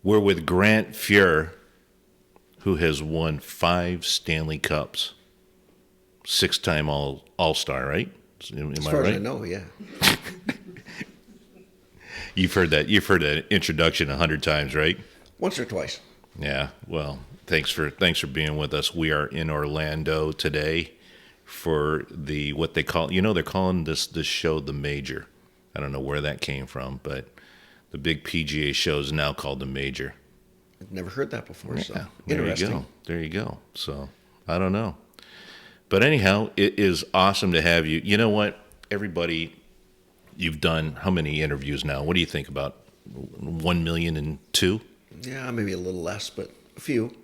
We're with Grant Fuhr, who has won 5 Stanley Cups. 6-time All-Star, right? Am As I far right? as I know, yeah. You've heard that introduction 100 times, right? Once or twice. Yeah. Well, thanks for being with us. We are in Orlando today for what they call, they're calling this show the Major. I don't know where that came from, but the big PGA show is now called the Major. I've never heard that before, so There interesting. There you go. So, I don't know. But anyhow, it is awesome to have you. You know what? Everybody, you've done how many interviews now? What do you think, about 1,000,002? Yeah, maybe a little less, but a few.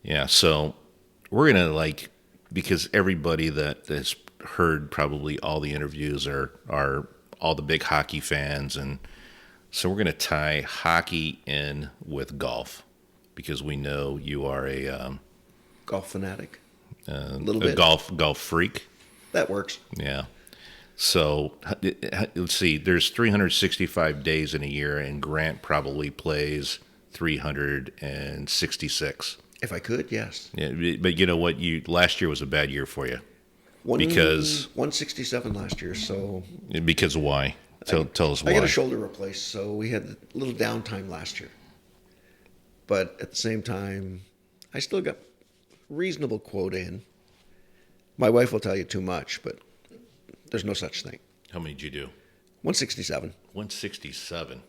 Yeah, so we're going to because everybody that has heard probably all the interviews are all the big hockey fans, and so we're going to tie hockey in with golf, because we know you are a Golf fanatic. A little bit. golf freak. That works. Yeah. So let's see. There's 365 days in a year, and Grant probably plays 366. If I could, yes. Yeah, but you know what? Last year was a bad year for you. Because 167 last year, so because why? Tell us why. I got a shoulder replaced, so we had a little downtime last year. But at the same time, I still got reasonable quota in. My wife will tell you too much, but there's no such thing. How many did you do? 167. 167.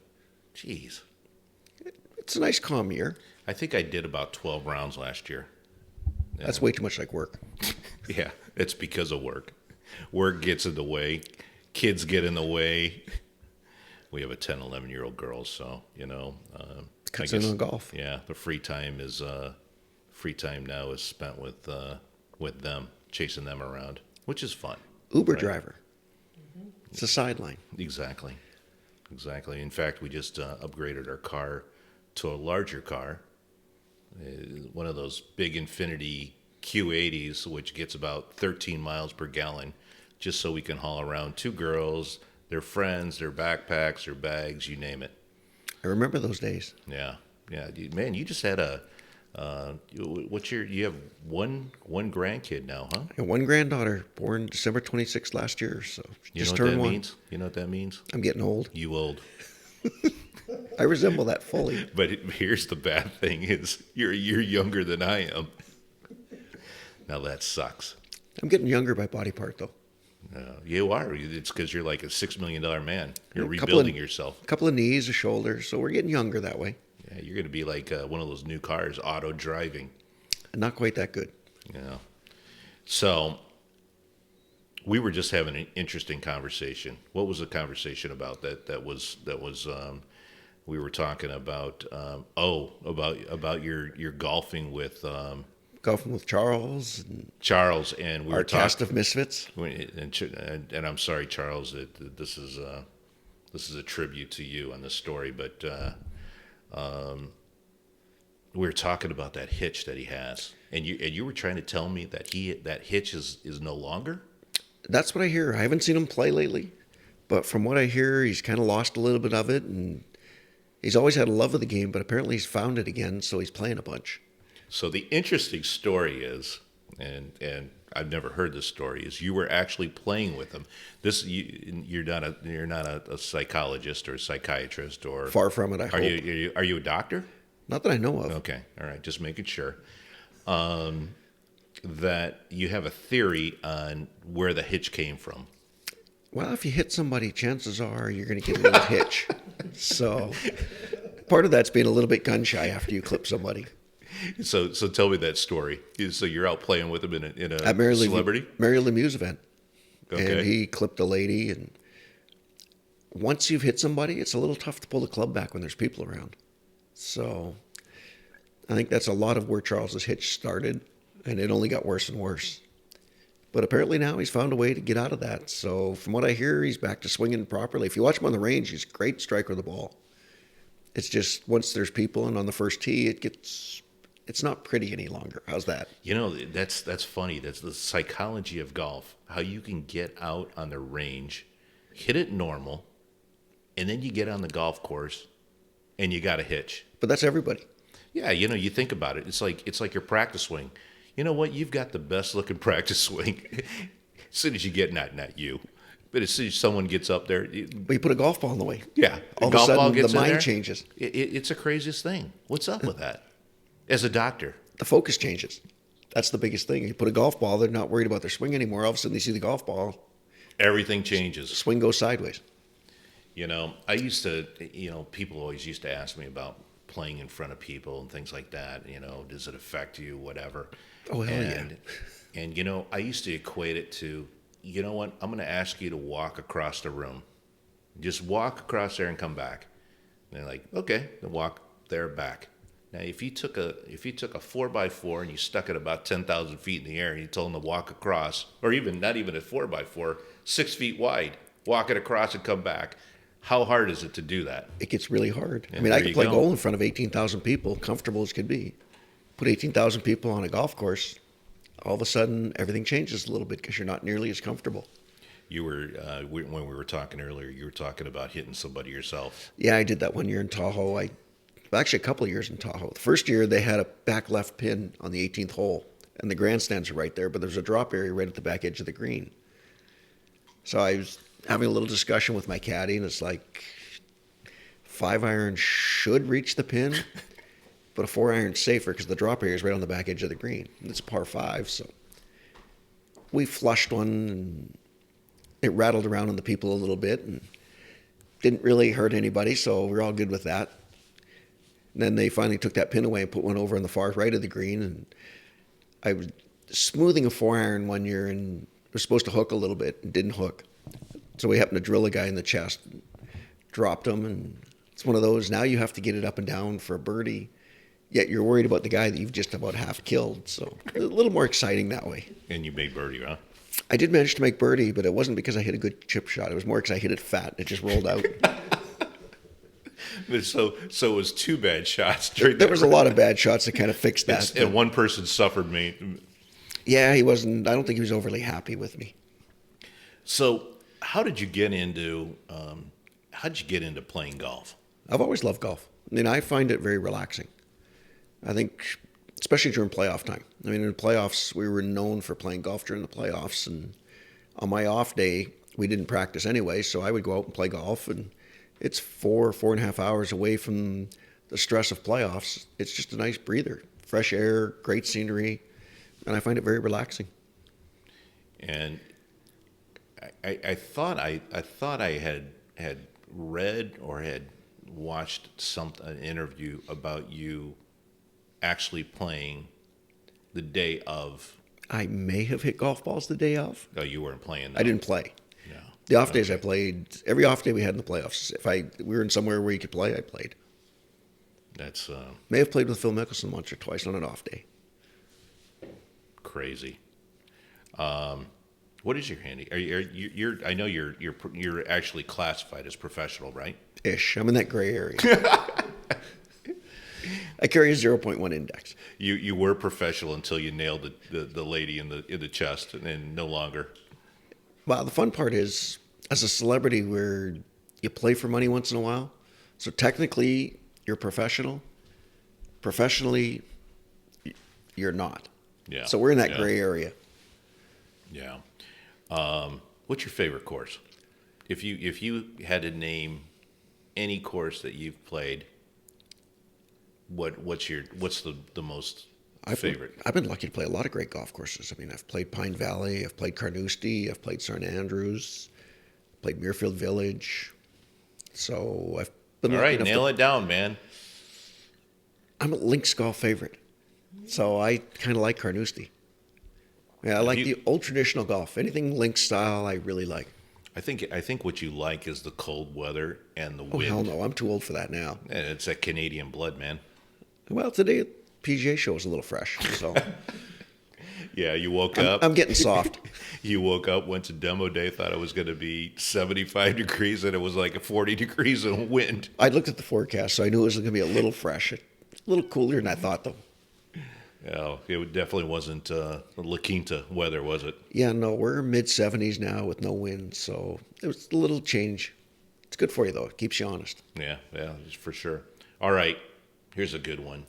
Jeez. It's a nice calm year. I think I did about 12 rounds last year. That's way too much like work. Yeah, it's because of work. Work gets in the way. Kids get in the way. We have a 10, 11-year-old girl, so, Cuts in on golf. Yeah, the free time now is spent with them, chasing them around, which is fun. Uber right? driver. It's a sideline. Exactly. In fact, we just upgraded our car to a larger car, one of those big Infinity Q80s, which gets about 13 miles per gallon, just so we can haul around 2 girls, their friends, their backpacks, their bags, you name it. I remember those days. Yeah. Man, you just had you have one grandkid now, huh? And one granddaughter born December 26th last year, so You just know what turned that one. means? You know what that means? I'm getting old. You old. I resemble that fully. But here's the bad thing is you're younger than I am. Now that sucks. I'm getting younger by body part, though. You are. It's because you're like a $6 million man. You're A rebuilding yourself. A couple of knees, a shoulder, so we're getting younger that way. Yeah, you're going to be like one of those new cars, auto driving. Not quite that good. Yeah. So we were just having an interesting conversation. What was the conversation about? That was we were talking about about your golfing with Golfing with Charles. And Charles, and we our were cast talking. of misfits. And I'm sorry, Charles, that this is a tribute to you on this story, but we were talking about that hitch that he has, and you were trying to tell me that that hitch is no longer. That's what I hear. I haven't seen him play lately, but from what I hear, he's kind of lost a little bit of it, and he's always had a love of the game, but apparently he's found it again, so he's playing a bunch. So the interesting story is, and I've never heard this story, is you were actually playing with him. You're not a psychologist or a psychiatrist, or Far from it, I hope. Are you a doctor? Not that I know of. Okay, all right, just making sure. That you have a theory on where the hitch came from. Well, if you hit somebody, chances are you're going to get a little hitch. So part of that's being a little bit gun shy after you clip somebody. So tell me that story. So you're out playing with him in a At Mary celebrity? Mary Lemieux's event. Okay. And he clipped a lady. And once you've hit somebody, it's a little tough to pull the club back when there's people around. So I think that's a lot of where Charles's hitch started. And it only got worse and worse. But apparently now he's found a way to get out of that. So from what I hear, he's back to swinging properly. If you watch him on the range, he's a great striker of the ball. It's just once there's people and on the first tee, it's not pretty any longer. How's that? That's funny. That's the psychology of golf. How you can get out on the range, hit it normal, and then you get on the golf course, and you got a hitch. But that's everybody. Yeah, you think about it. It's like your practice swing. You know what? You've got the best looking practice swing. As soon as you get not you, but as soon as someone gets up there, But you put a golf ball in the way. yeah, All of a golf ball sudden, the gets in mind there. changes. It's the craziest thing. What's up with that? As a doctor, The focus changes. That's the biggest thing. You put a golf ball, they're not worried about their swing anymore. All of a sudden, they see the golf ball, everything changes. swing goes sideways. I used to, people always used to ask me about playing in front of people and things like that. Does it affect you, whatever? Oh, hell and, yeah. And, I used to equate it to, you know what? I'm going to ask you to walk across the room. Just walk across there and come back. And they're like, okay, then walk there back. Now, if you took a 4x4 and you stuck it about 10,000 feet in the air and you told them to walk across, or even not even a 4x4, 6 feet wide, walk it across and come back, how hard is it to do that? It gets really hard. And I mean, I there could you play go. goal in front of 18,000 people, comfortable as could be. Put 18,000 people on a golf course, all of a sudden everything changes a little bit because you're not nearly as comfortable. You were when we were talking earlier. You were talking about hitting somebody yourself. Yeah, I did that one year in Tahoe. Actually, a couple of years in Tahoe. The first year, they had a back left pin on the 18th hole, and the grandstands are right there, but there's a drop area right at the back edge of the green. So I was having a little discussion with my caddy, and it's like 5-iron should reach the pin, but a 4-iron's safer because the drop area is right on the back edge of the green. And it's a par 5, so we flushed one, and it rattled around on the people a little bit, and didn't really hurt anybody, so we're all good with that. And then they finally took that pin away and put one over on the far right of the green. And I was smoothing a 4-iron one year and it was supposed to hook a little bit and didn't hook. So we happened to drill a guy in the chest, dropped him. And it's one of those, now you have to get it up and down for a birdie, yet you're worried about the guy that you've just about half killed. So a little more exciting that way. And you made birdie, huh? I did manage to make birdie, but it wasn't because I hit a good chip shot. It was more because I hit it fat and it just rolled out. So it was 2 bad shots during There that was a lot of bad shots that kind of fixed that. And one person suffered me. Yeah, he wasn't. I don't think he was overly happy with me. So how did you get into playing golf? I've always loved golf. I mean, I find it very relaxing. I think, especially during playoff time. I mean, in the playoffs, we were known for playing golf during the playoffs. And on my off day, we didn't practice anyway, so I would go out and play golf. And it's 4.5 hours away from the stress of playoffs. It's just a nice breather. Fresh air, great scenery, and I find it very relaxing. And I thought I had read or had watched an interview about you actually playing the day of. I may have hit golf balls the day of. Oh, you weren't playing. I didn't play. No. The off days I played, every off day we had in the playoffs. If we were in somewhere where you could play, I played. That's May have played with Phil Mickelson once or twice on an off day. crazy. What is your handy? You're I know you're actually classified as professional, right? Ish. I'm in that gray area. I carry a 0.1 index. You were professional until you nailed the lady in the chest, and no longer. Well, the fun part is, as a celebrity, where you play for money once in a while. So technically, you're professional. Professionally, you're not. Yeah. So we're in that Yeah. gray area. Yeah. What's your favorite course? If you had to name any course that you've played, what's the most favorite? I've been lucky to play a lot of great golf courses. I mean, I've played Pine Valley, I've played Carnoustie, I've played St. Andrews, played Muirfield Village. So I've been All lucky right, enough nail it down, man. I'm a links golf favorite. So I kind of like Carnoustie. Yeah, I like the old traditional golf. Anything links style, I really like. I think what you like is the cold weather and the Oh, wind. hell no. I'm too old for that now. And it's that Canadian blood, man. Well, today, PGA show was a little fresh. So Yeah, you woke up. I'm getting soft. You woke up, went to demo day, thought it was going to be 75 degrees, and it was like 40 degrees and wind. I looked at the forecast, so I knew it was going to be a little fresh. A little cooler than I thought, though. Yeah, it definitely wasn't La Quinta weather, was it? Yeah, no, we're mid-70s now with no wind, so it was a little change. It's good for you, though. It keeps you honest. Yeah, for sure. All right, Here's a good one.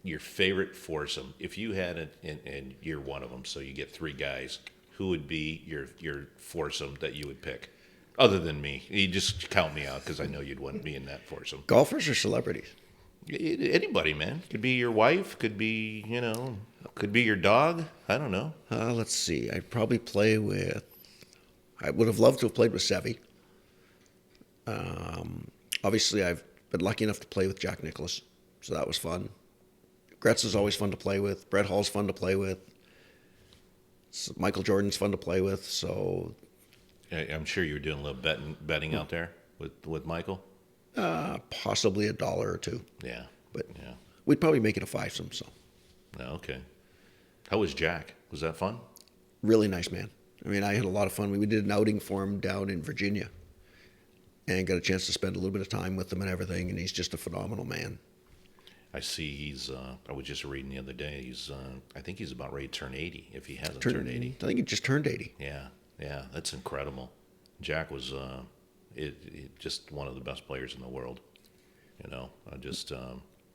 Your favorite foursome. If you had it, and you're one of them, so you get three guys, who would be your foursome that you would pick? Other than me. You just count me out because I know you'd want me in that foursome. Golfers or celebrities? Anybody, man. Could be your wife, could be, could be your dog. I don't know. Let's see. I'd probably play with. I would have loved to have played with Sevy. Obviously, I've been lucky enough to play with Jack Nicklaus, so that was fun. Gretz is always fun to play with. Brett Hall's fun to play with. Michael Jordan's fun to play with. So, I'm sure you were doing a little betting out there with Michael. possibly $1 or $2. Yeah, But yeah. we'd probably make it a fivesome. So Oh, okay. How was Jack? Was that fun? really nice man. I mean, I had a lot of fun. We did an outing for him down in Virginia, and got a chance to spend a little bit of time with him and everything. And he's just a phenomenal man. I see he's, I was just reading the other day, I think he's about ready to turn 80, if he hasn't turned 80. I think he just turned 80. Yeah, yeah, that's incredible. Jack was just one of the best players in the world. I just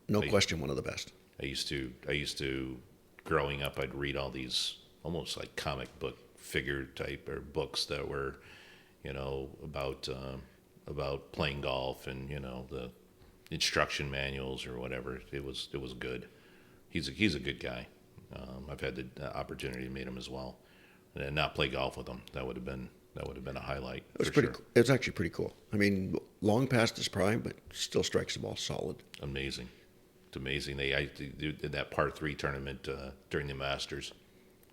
No question, one of the best. I used to growing up, I'd read all these almost like comic book figure type or books that were, about playing golf and the instruction manuals or whatever. It was good. He's a good guy. I've had the opportunity to meet him as well, and not play golf with him. That would have been a highlight. It was for pretty. sure. It was actually pretty cool. I mean, long past his prime, but still strikes the ball solid. Amazing. It's amazing. They did that par 3 tournament during the Masters.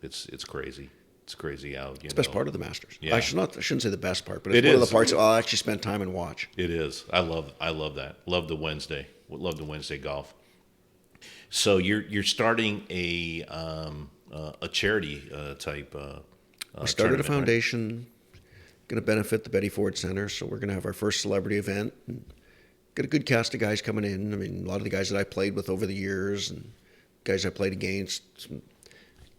It's crazy. It's crazy how It's the best part of the Masters. Yeah. I shouldn't say the best part, but it's It one of is. the parts I'll actually spend time and watch. It is. I love that. Love the Wednesday. Love the Wednesday golf. So you're starting a charity type. We started a tournament, right? foundation, going to benefit the Betty Ford Center. So we're going to have our first celebrity event. And got a good cast of guys coming in. I mean, a lot of the guys that I played with over the years, and guys I played against, some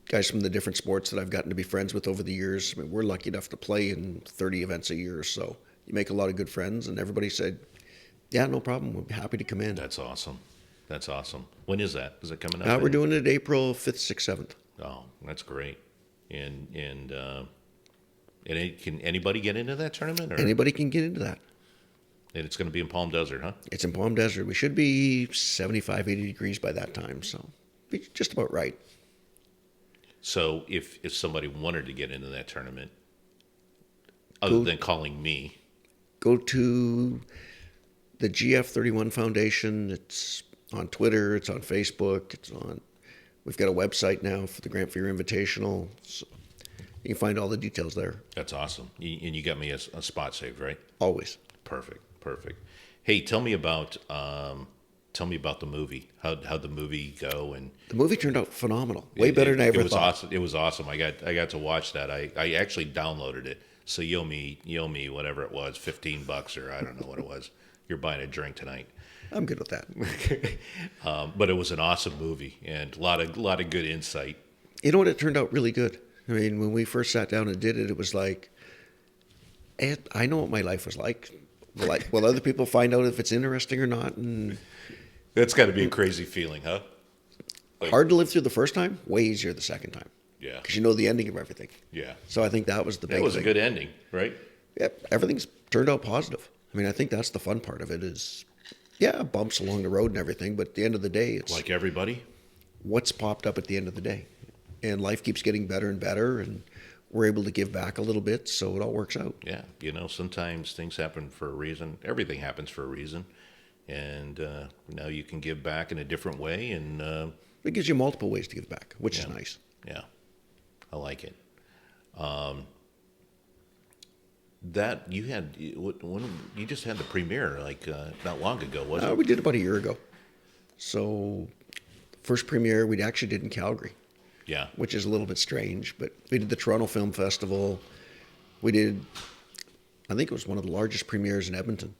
guys from the different sports that I've gotten to be friends with over the years. I mean, we're lucky enough to play in 30 events a year, so you make a lot of good friends. And everybody said, "Yeah, no problem. We'll be happy to come in." That's awesome. That's awesome. When is that? Is it coming up? We're doing it April 5th, 6th, 7th. Oh, that's great. And can anybody get into that tournament? Or? Anybody can get into that. And it's going to be in Palm Desert, huh? It's in Palm Desert. We should be 75, 80 degrees by that time, so be just about right. So if somebody wanted to get into that tournament, other than calling me, Go to the GF31 Foundation. It's on Twitter. It's on Facebook. We've got a website now for the Grant Fuhr Invitational. So you can find all the details there. that's awesome. And you got me a spot saved, right? Always. Perfect. Hey, tell me about the movie. How'd the movie go? And The movie turned out phenomenal. Way better than I ever it was thought. awesome. It was awesome. I got to watch that. I actually downloaded it. So you owe me whatever it was, $15 or I don't know what it was. You're buying a drink tonight. I'm good with that. But it was an awesome movie and a lot of good insight. You know what? It turned out really good. I mean, when we first sat down and did it, it was like, I know what my life was like. Will other people find out if it's interesting or not? And That's got to be a crazy feeling, huh? hard to live through the first time, way easier the second time. Yeah. Because you know the ending of everything. Yeah. So I think that was the big That was thing. a good ending, right? Yep, everything's turned out positive. I mean, I think that's the fun part of it is, bumps along the road and everything, but at the end of the day, it's Like everybody. what's popped up at the end of the day. And life keeps getting better and better, and we're able to give back a little bit, so it all works out. Yeah. Sometimes things happen for a reason. Everything happens for a reason. And now you can give back in a different way. And It gives you multiple ways to give back, which is Yeah. nice. yeah, I like it. That you had when you just had the premiere like not long ago, wasn't it? We did about a year ago. So, first premiere we actually did in Calgary, Yeah. which is a little bit strange, but we did the Toronto Film Festival. We did, I think it was one of the largest premieres in Edmonton,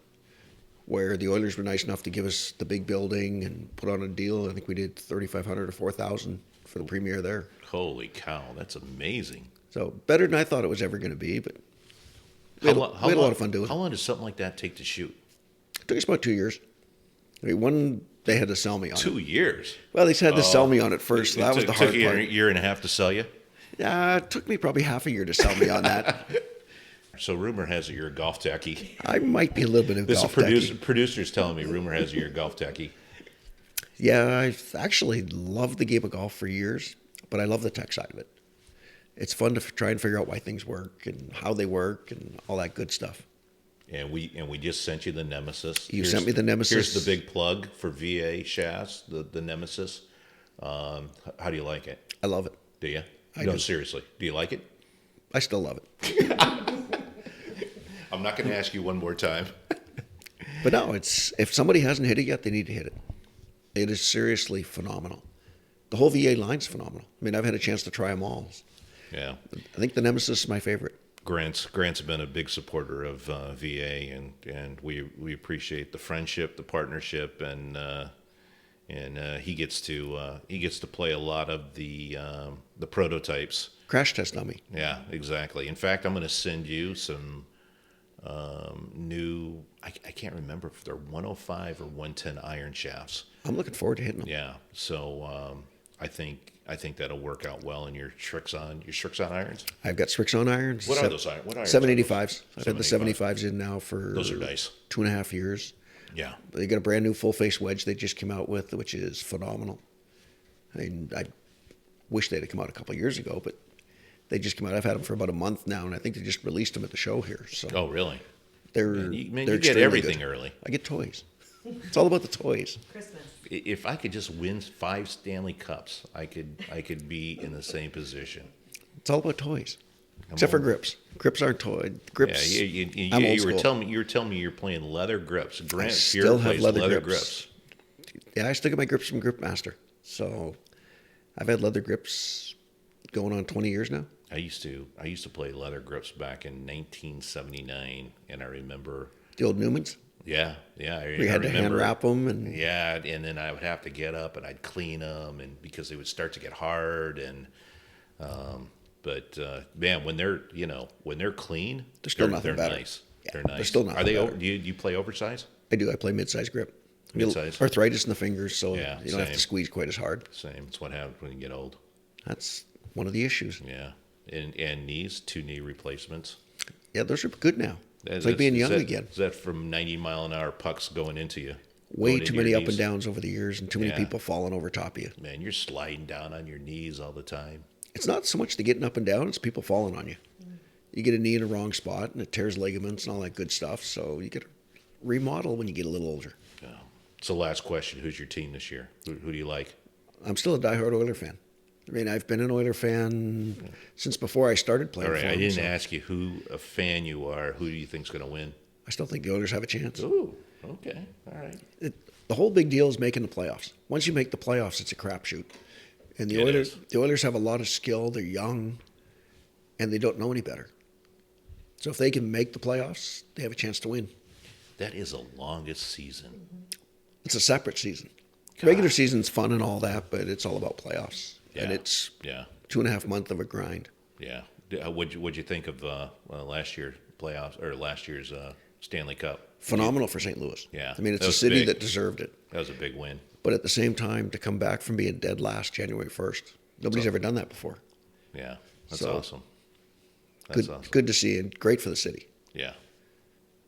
where the Oilers were nice enough to give us the big building and put on a deal. I think we did 3,500 or 4,000 for the premiere there. Holy cow, that's amazing. So better than I thought it was ever going to be, but we had a lot of fun doing it. How long does something like that take to shoot? It took us about 2 years. I mean, They had to sell me on it. 2 years. Well, they had to sell me on it first. So that was the hard took you part. a year and a half to sell you. Yeah, it took me probably half a year to sell me on that. So rumor has it you're a golf techie. I might be a little bit of This golf is techie. producer's telling me rumor has it you're a golf techie. Yeah, I've actually loved the game of golf for years, but I love the tech side of it. It's fun to try and figure out why things work and how they work and all that good stuff. And we just sent you the Nemesis. You sent me the Nemesis. Here's the big plug for VA shafts, the Nemesis. How do you like it? I love it. Do you? I No, do. seriously. Do you like it? I still love it. I'm not going to ask you one more time. But no, if somebody hasn't hit it yet, they need to hit it. It is seriously phenomenal. The whole VA line's phenomenal. I mean, I've had a chance to try them all. Yeah. I think the Nemesis is my favorite. Grant's been a big supporter of VA, and we appreciate the friendship, the partnership, and he gets to play a lot of the prototypes. Crash test dummy. Yeah, exactly. In fact, I'm going to send you some new. I can't remember if they're 105 or 110 iron shafts. I'm looking forward to hitting them. Yeah, so I think that'll work out well in your Srixon irons. I've got Srixon irons. What are those irons? What irons? 785s. I've had the 785s. 75s in now for Those are nice. 2.5 years. Yeah. They got a brand new full face wedge they just came out with, which is phenomenal. I mean, I wish they'd have come out a couple of years ago, but they just came out. I've had them for about a month now, and I think they just released them at the show here. So Oh, really? they're You they're get extremely everything good. early. I get toys. It's all about the toys. Christmas. If I could just win 5 Stanley Cups, I could be in the same position. It's all about toys, except for grips. Grips aren't toy. Grips. Yeah, I'm old you were school. telling me you're playing leather grips. Grant still Fuhr have plays leather leather grips. grips. Yeah, I still get my grips from Gripmaster. So I've had leather grips going on 20 years now. I used to play leather grips back in 1979, and I remember. The old Newmans. Yeah. We had to hand remember- wrap them, and Yeah, and then I would have to get up and I'd clean them, and because they would start to get hard, and but man, when they're clean, They're still nothing they're better. nice. Yeah, They're they're nice. still Are nothing they? better. Do you play oversized? I do. I play mid-size grip. I mean, Mid-size? arthritis in the fingers, so Yeah, you don't have same. to squeeze quite as hard. Same. It's what happens when you get old. That's one of the issues. Yeah, and knees, 2 knee replacements. Yeah, those are good now. It's like Is being young that- again. Is that from 90-mile-an-hour pucks going into you? Way Going too into many your up and knees? downs over the years, and too many Yeah. people falling over top of you. Man, you're sliding down on your knees all the time. It's not so much the getting up and down; it's people falling on you. You get a knee in a wrong spot, and it tears ligaments and all that good stuff. So you get to remodel when you get a little older. Yeah. So last question, who's your team this year? Who do you like? I'm still a diehard Oiler fan. I mean, I've been an Oiler fan since before I started playing. All right, for I them, didn't so ask you who a fan you are. Who do you think's going to win? I still think the Oilers have a chance. Ooh, okay, all right. The whole big deal is making the playoffs. Once you make the playoffs, it's a crapshoot. And It is. the Oilers have a lot of skill. They're young, and they don't know any better. So if they can make the playoffs, they have a chance to win. That is the longest season. It's a separate season. God. Regular season's fun and all that, but it's all about playoffs. And Yeah. it's Yeah, 2.5 months of a grind. yeah. What'd you think of last year's playoffs or last year's Stanley Cup? Phenomenal for St. Louis. Yeah, I mean, it's that a was city big. that deserved it. That was a big win. But at the same time, to come back from being dead last January 1st, nobody's ever done that before. Yeah, that's So, awesome. That's Good, awesome. good to see, and great for the city. Yeah,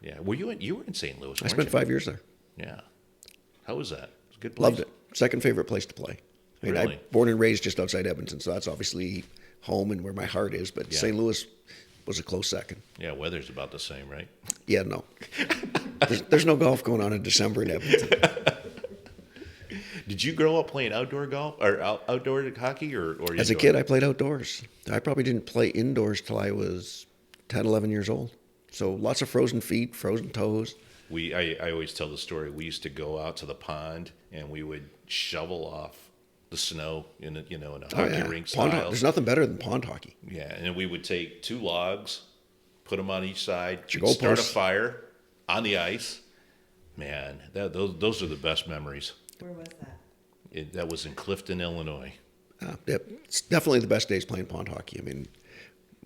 yeah. Were you were in St. Louis? I weren't spent you? 5 years there. Yeah. How was that? It was a good place. Loved it. Second favorite place to play. I mean, Really? I'm born and raised just outside Edmonton, so that's obviously home and where my heart is. But Yeah. St. Louis was a close second. Yeah, weather's about the same, right? Yeah, no. there's no golf going on in December in Edmonton. Did you grow up playing outdoor golf or outdoor hockey or As a indoor? kid, I played outdoors. I probably didn't play indoors till I was 10, 11 years old. So lots of frozen feet, frozen toes. I always tell the story. We used to go out to the pond and we would shovel off the snow in a hockey rink Pond, style. there's nothing better than pond hockey. Yeah, and then we would take 2 logs, put them on each side, Your we'd start a goalposts. fire on the ice. Man, those are the best memories. Where was that? That was in Clifton, Illinois. It's definitely the best days playing pond hockey. I mean,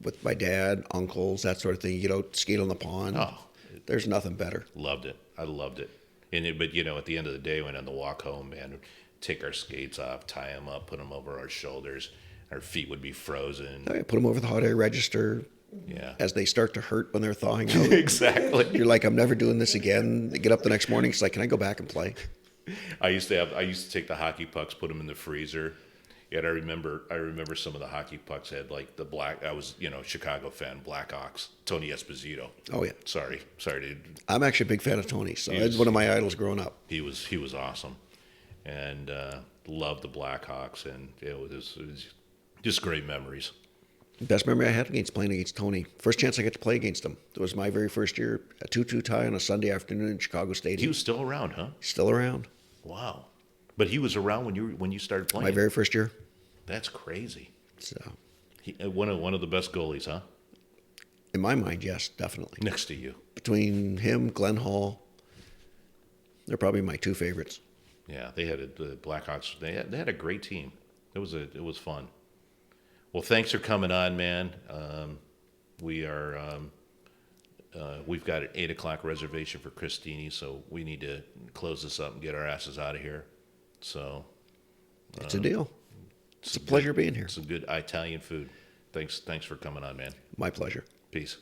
with my dad, uncles, that sort of thing. You get out, skate on the pond. Oh. There's nothing better. Loved it. I loved it. But you know, at the end of the day, when on the walk home, man, we'd take our skates off, tie them up, put them over our shoulders. Our feet would be frozen. I put them over the hot air register. Yeah, As they start to hurt when they're thawing out. exactly. You're like, I'm never doing this again. They get up the next morning. It's like, can I go back and play? I used to take the hockey pucks, put them in the freezer. Yet I remember some of the hockey pucks had like the black. I was, you know, Chicago fan, Blackhawks, Tony Esposito. Oh yeah. Sorry, dude. I'm actually a big fan of Tony. So that's one of my idols growing up. He was awesome, and loved the Blackhawks, and it was just great memories. Best memory I had playing against Tony. First chance I got to play against him. It was my very first year, a 2-2 tie on a Sunday afternoon in Chicago Stadium. He was still around, huh? Still around. Wow. But he was around when you started playing. My very first year. That's crazy. So, One of the best goalies, huh? in my mind, yes, definitely. Next to you. Between him, Glenn Hall, they're probably my two favorites. Yeah, the Blackhawks. They had a great team. It was fun. Well, thanks for coming on, man. We've got an 8:00 reservation for Christini, so we need to close this up and get our asses out of here. So It's a deal. It's a pleasure being here. Some good Italian food. Thanks for coming on, man. My pleasure. Peace.